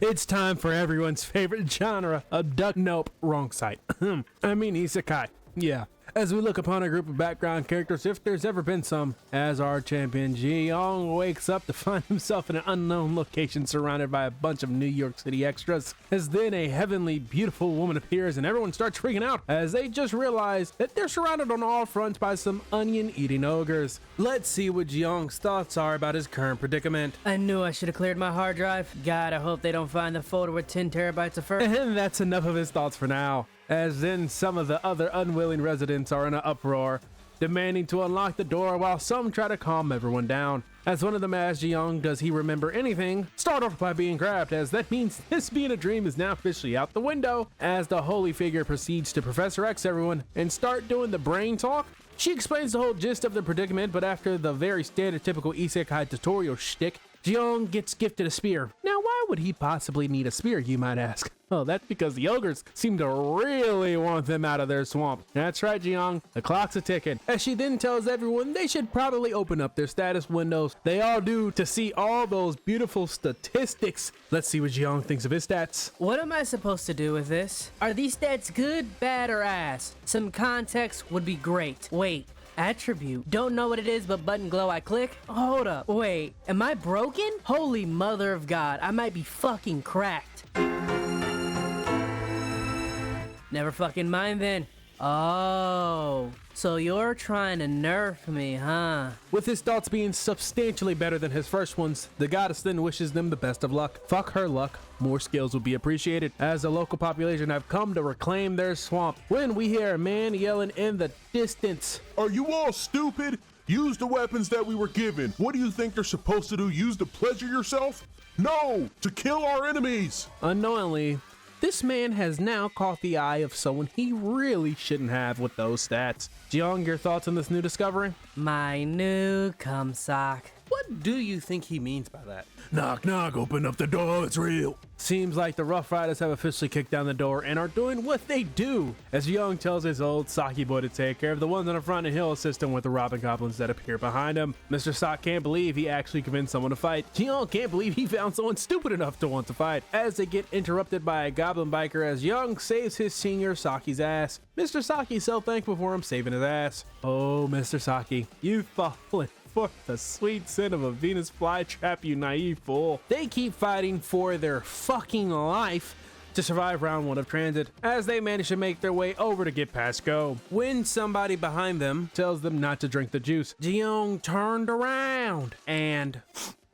It's time for everyone's favorite genre of nope, wrong site. I mean isekai. Yeah. As we look upon a group of background characters, if there's ever been some, as our champion Ji-young wakes up to find himself in an unknown location surrounded by a bunch of New York City extras, as then a heavenly beautiful woman appears and everyone starts freaking out as they just realize that they're surrounded on all fronts by some onion-eating ogres. Let's see what Ji-young's thoughts are about his current predicament. I knew I should have cleared my hard drive. God, I hope they don't find the folder with 10 terabytes of fur. And that's enough of his thoughts for now, as then some of the other unwilling residents are in an uproar, demanding to unlock the door while some try to calm everyone down. As one of them asks Ji-young, does he remember anything? Start off by being grabbed, as that means this being a dream is now officially out the window, as the holy figure proceeds to Professor X everyone and start doing the brain talk. She explains the whole gist of the predicament, but after the very standard typical isekai tutorial shtick, Ji-young gets gifted a spear. Now, why would he possibly need a spear, you might ask? Oh, that's because the ogres seem to really want them out of their swamp. That's right, Ji-young, the clock's a ticking. As she then tells everyone they should probably open up their status windows. They all do, to see all those beautiful statistics. Let's see what Ji-young thinks of his stats. What am I supposed to do with this? Are these stats good, bad, or ass? Some context would be great. Wait. Attribute. Don't know what it is, but button glow I click. Hold up. Wait, am I broken? Holy mother of God, I might be fucking cracked. Never fucking mind then. Oh, so you're trying to nerf me, huh? With his thoughts being substantially better than his first ones, the goddess then wishes them the best of luck. Fuck her luck. More skills would be appreciated, as the local population have come to reclaim their swamp, when we hear a man yelling in the distance. Are you all stupid? Use the weapons that we were given. What do you think they're supposed to do? Use to pleasure yourself? No, to kill our enemies. Unknowingly, this man has now caught the eye of someone he really shouldn't have with those stats. Ji-young, your thoughts on this new discovery? My new cum sock. What do you think he means by that? Knock, knock, open up the door, it's real. Seems like the Rough Riders have officially kicked down the door and are doing what they do, as Ji-young tells his old Saki boy to take care of the ones on the front and he'll assist him with the robbing goblins that appear behind him. Mr. Sock can't believe he actually convinced someone to fight. Ji-young can't believe he found someone stupid enough to want to fight, as they get interrupted by a goblin biker as Young saves his senior Saki's ass. Mr. Saki's so thankful for him saving his ass. Oh, Mr. Saki, you've fallen for the sweet sin of a Venus flytrap, you naive fool. They keep fighting for their fucking life to survive round one of transit, as they manage to make their way over to get past go, when somebody behind them tells them not to drink the juice. Ji-young turned around and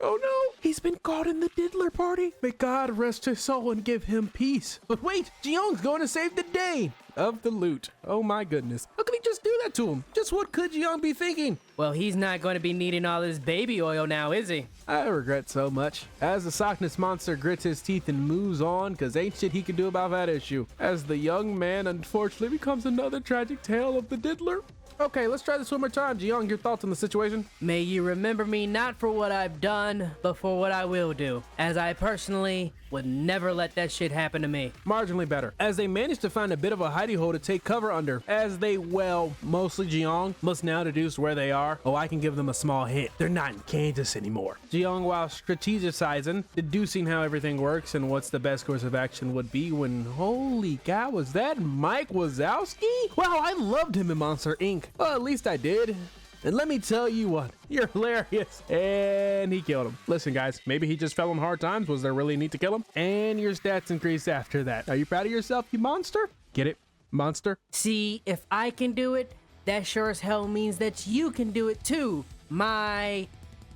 oh no, he's been caught in the diddler party. May God rest his soul and give him peace. But wait, Ji-young's going to save the day of the loot. Oh my goodness. How could he just do that to him? Just what could Ji-young be thinking? Well, he's not going to be needing all this baby oil now, is he? I regret so much. As the Sockness monster grits his teeth and moves on, cause ain't shit he can do about that issue. As the young man unfortunately becomes another tragic tale of the diddler. Okay, let's try this one more time. Ji-young, your thoughts on the situation? May you remember me not for what I've done, but for what I will do, as I personally would never let that shit happen to me. Marginally better, as they manage to find a bit of a hidey hole to take cover under, as they, well, mostly Ji-young, must now deduce where they are. Oh, I can give them a small hint. They're not in Kansas anymore. Ji-young, while strategizing, deducing how everything works and what's the best course of action would be, when, holy cow, was that Mike Wazowski? Wow, I loved him in Monster Inc. Well, at least I did. And let me tell you what, you're hilarious. And he killed him. Listen, guys, maybe he just fell on hard times. Was there really a need to kill him? And your stats increase after that. Are you proud of yourself, you monster? Get it? Monster? See, if I can do it, that sure as hell means that you can do it too, my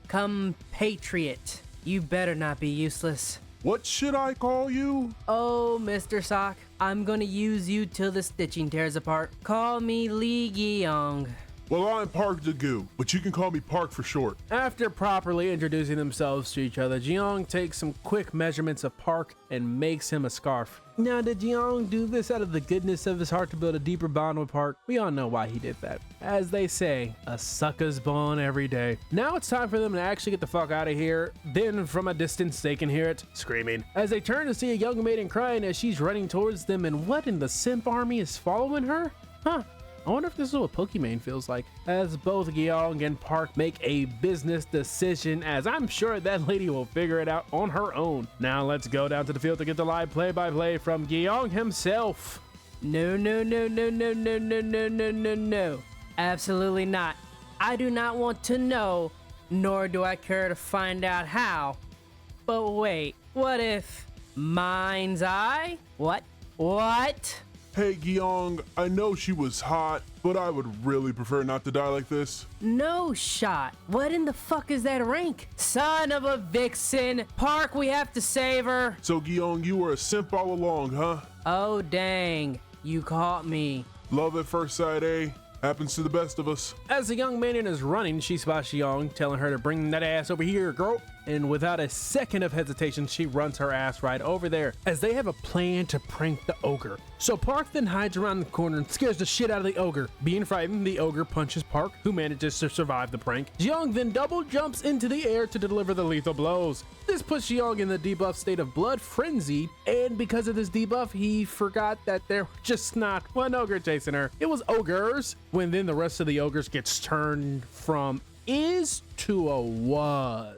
compatriot. You better not be useless. What should I call you? Oh, Mr. Sock, I'm gonna use you till the stitching tears apart. Call me Lee Gi-young. Well, I'm Park Dagoo, but you can call me Park for short. After properly introducing themselves to each other, Ji-young takes some quick measurements of Park and makes him a scarf. Now, did Ji-young do this out of the goodness of his heart to build a deeper bond with Park? We all know why he did that. As they say, a sucker's born every day. Now it's time for them to actually get the fuck out of here. Then, from a distance, they can hear it screaming, as they turn to see a young maiden crying as she's running towards them, and what in the simp army is following her? Huh. I wonder if this is what Pokimane feels like. As both Gyeong and Park make a business decision, as I'm sure that lady will figure it out on her own. Now let's go down to the field to get the live play-by-play from Gyeong himself. No, no, no, no, no, no, no, no, no, no, no. Absolutely not. I do not want to know, nor do I care to find out how. But wait, what if mind's eye? What? What? Hey, Gyeong, I know she was hot, but I would really prefer not to die like this. No shot. What in the fuck is that rank? Son of a vixen. Park, we have to save her. So, Gyeong, you were a simp all along, huh? Oh, dang. You caught me. Love at first sight, eh? Happens to the best of us. As the young man is running, she spots Gyeong, telling her to bring that ass over here, girl. And without a second of hesitation, she runs her ass right over there, as they have a plan to prank the ogre. So Park then hides around the corner and scares the shit out of the ogre. Being frightened, the ogre punches Park, who manages to survive the prank. Gyeong then double jumps into the air to deliver the lethal blows. This puts Gyeong in the debuff state of blood frenzied, and because of this debuff, he forgot that there was just not one ogre chasing her. It was ogres, when then the rest of the ogres gets turned from is to a was.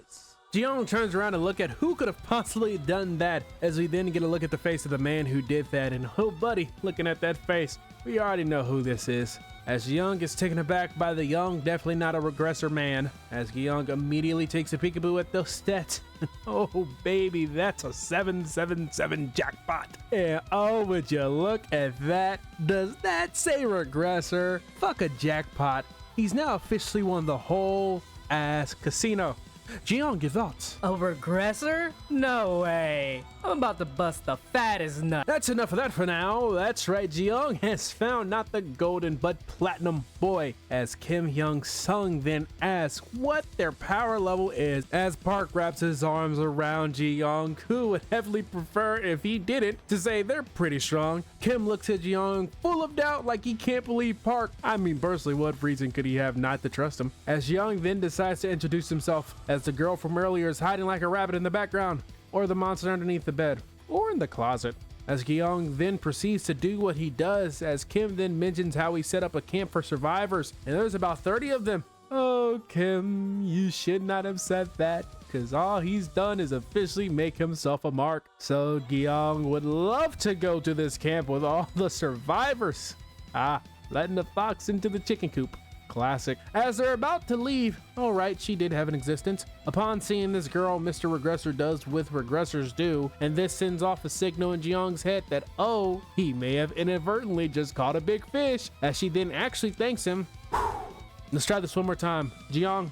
Gyeong turns around and look at who could have possibly done that, as we then get a look at the face of the man who did that, and oh buddy, looking at that face, we already know who this is. As Gyeong is taken aback by the young, definitely not a regressor man, as Gyeong immediately takes a peekaboo at those stats. Oh baby, that's a 777 jackpot. And oh, would you look at that? Does that say regressor? Fuck a jackpot. He's now officially won the whole ass casino. Gyeong, your thoughts? A regressor? No way. I'm about to bust the fattest nut. That's enough of that for now. That's right, Gyeong has found not the golden but platinum boy, as Kim Hyung Sung then asks what their power level is, as Park wraps his arms around Gyeong, who would heavily prefer if he didn't to say they're pretty strong. Kim looks at Gyeong full of doubt, like he can't believe Park. I mean, personally, what reason could he have not to trust him? As Gyeong then decides to introduce himself, as the girl from earlier is hiding like a rabbit in the background, or the monster underneath the bed, or in the closet. As Gyeong then proceeds to do what he does, as Kim then mentions how he set up a camp for survivors, and there's about 30 of them. Oh, Kim, you should not have said that, because all he's done is officially make himself a mark. So Gyeong would love to go to this camp with all the survivors. Letting the fox into the chicken coop. Classic. As they're about to leave, all right, she did have an existence. Upon seeing this girl, Mr. Regressor does what regressors do, and this sends off a signal in Gyeong's head that, oh, he may have inadvertently just caught a big fish, as she then actually thanks him. Let's try this one more time. Gyeong,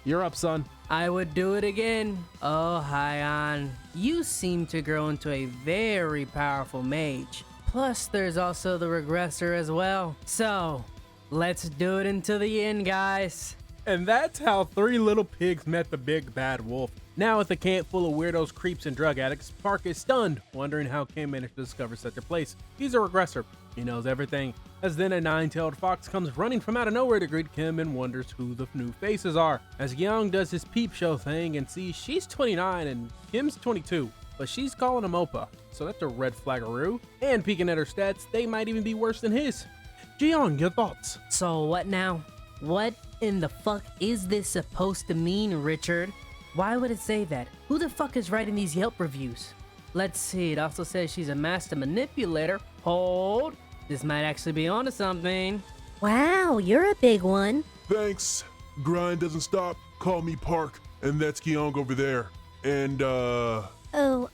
you're up, son. I would do it again. Oh, Hyan, you seem to grow into a very powerful mage. Plus, there's also the regressor as well. So, let's do it until the end, guys. And that's how three little pigs met the big bad wolf. Now with a camp full of weirdos, creeps, and drug addicts, Park is stunned, wondering how Kim managed to discover such a place. He's a regressor. He knows everything. As then a nine-tailed fox comes running from out of nowhere to greet Kim and wonders who the new faces are. As Gyeong does his peep show thing and sees she's 29 and Kim's 22. But she's calling him Oppa, so that's a red flaggeroo. And peeking at her stats, they might even be worse than his. Gyeong, your thoughts? So what now? What in the fuck is this supposed to mean, Richard? Why would it say that? Who the fuck is writing these Yelp reviews? Let's see, it also says she's a master manipulator. Hold, this might actually be onto something. Wow, you're a big one. Thanks. Grind doesn't stop. Call me Park, and that's Gyeong over there. And, Oh,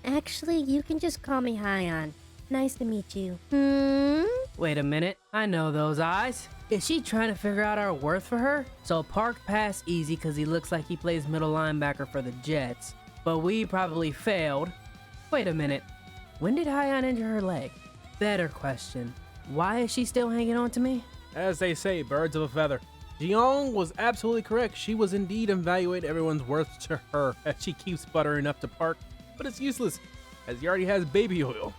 actually, you can just call me Hyan. Nice to meet you. Wait a minute, I know those eyes. Is she trying to figure out our worth for her? So Park passed easy because he looks like he plays middle linebacker for the Jets. But we probably failed. Wait a minute, when did Hyan injure her leg? Better question, why is she still hanging on to me? As they say, birds of a feather. Gyeong was absolutely correct. She was indeed evaluating everyone's worth to her, as she keeps buttering up to Park, but it's useless, as he already has baby oil.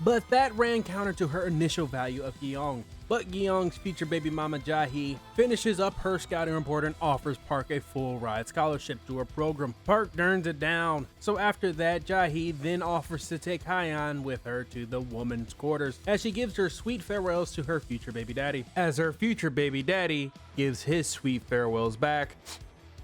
But that ran counter to her initial value of Gyeong. But Gyeong's future baby mama Jae finishes up her scouting report and offers Park a full ride scholarship to her program. Park turns it down. So after that, Jae then offers to take Hyeon with her to the woman's quarters as she gives her sweet farewells to her future baby daddy. As her future baby daddy gives his sweet farewells back.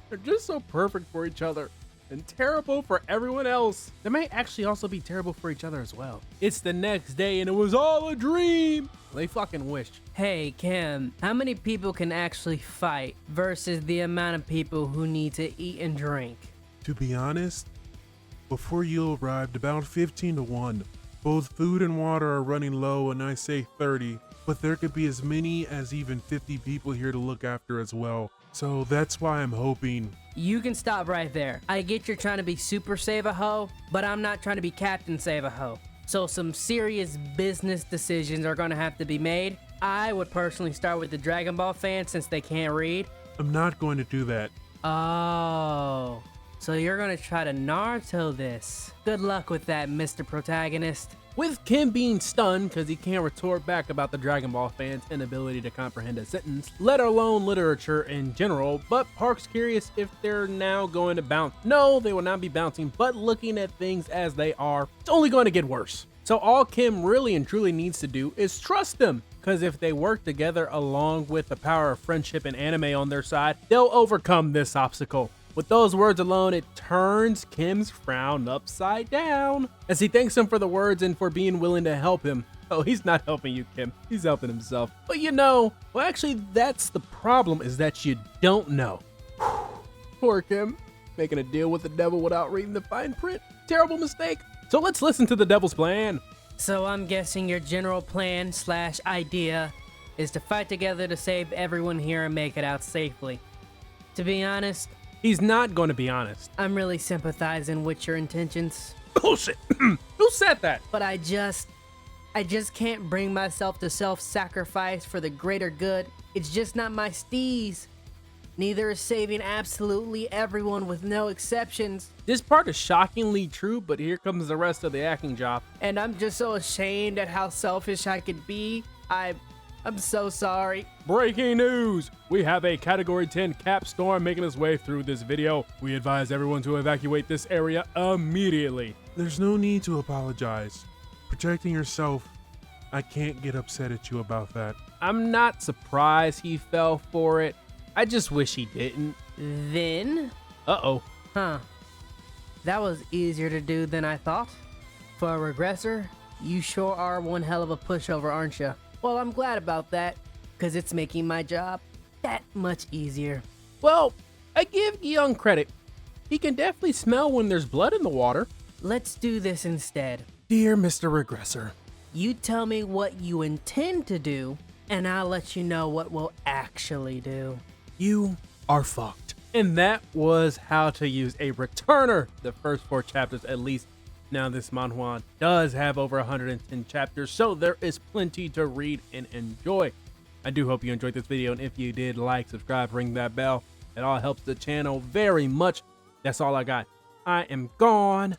They're just so perfect for each other and terrible for everyone else. They may actually also be terrible for each other as well. It's the next day and it was all a dream. They fucking wish. Hey, Kim, how many people can actually fight versus the amount of people who need to eat and drink? To be honest, before you arrived, about 15 to 1. Both food and water are running low, and I say 30, but there could be as many as even 50 people here to look after as well. So that's why I'm hoping. You can stop right there. I get you're trying to be Super Save-A-Ho, but I'm not trying to be Captain Save-A-Ho. So some serious business decisions are gonna have to be made. I would personally start with the Dragon Ball fans since they can't read. I'm not going to do that. Oh, so you're gonna try to Naruto this. Good luck with that, Mr. Protagonist. With Kim being stunned because he can't retort back about the Dragon Ball fans' inability to comprehend a sentence, let alone literature in general, but Park's curious if they're now going to bounce. No, they will not be bouncing, but looking at things as they are, it's only going to get worse. So all Kim really and truly needs to do is trust them, because if they work together along with the power of friendship and anime on their side, they'll overcome this obstacle. With those words alone, it turns Kim's frown upside down as he thanks him for the words and for being willing to help him. Oh, he's not helping you, Kim. He's helping himself. But you know, well, actually, that's the problem, is that you don't know. Poor Kim, making a deal with the devil without reading the fine print. Terrible mistake. So let's listen to the devil's plan. So I'm guessing your general plan / idea is to fight together to save everyone here and make it out safely. To be honest, He's not going to be honest. I'm really sympathizing with your intentions, Bullshit. Who said that? but I just can't bring myself to self-sacrifice for the greater good. It's just not my steez. Neither is saving absolutely everyone with no exceptions. This part is shockingly true, but here comes the rest of the acting job. And I'm just so ashamed at how selfish I could be. I'm so sorry. Breaking news! We have a Category 10 cap storm making its way through this video. We advise everyone to evacuate this area immediately. There's no need to apologize. Protecting yourself, I can't get upset at you about that. I'm not surprised he fell for it. I just wish he didn't. Then? Uh-oh. Huh. That was easier to do than I thought. For a regressor, you sure are one hell of a pushover, aren't you? Well, I'm glad about that, because it's making my job that much easier. Well, I give Young credit. He can definitely smell when there's blood in the water. Let's do this instead. Dear Mr. Regressor, You tell me what you intend to do, and I'll let you know what we'll actually do. you are fucked. And that was how to use a returner. The first 4 chapters at least. Now this manhwa does have over 110 chapters, so there is plenty to read and enjoy. I do hope you enjoyed this video, and if you did, like, subscribe, ring that bell. It all helps the channel very much. That's all I got. I am gone.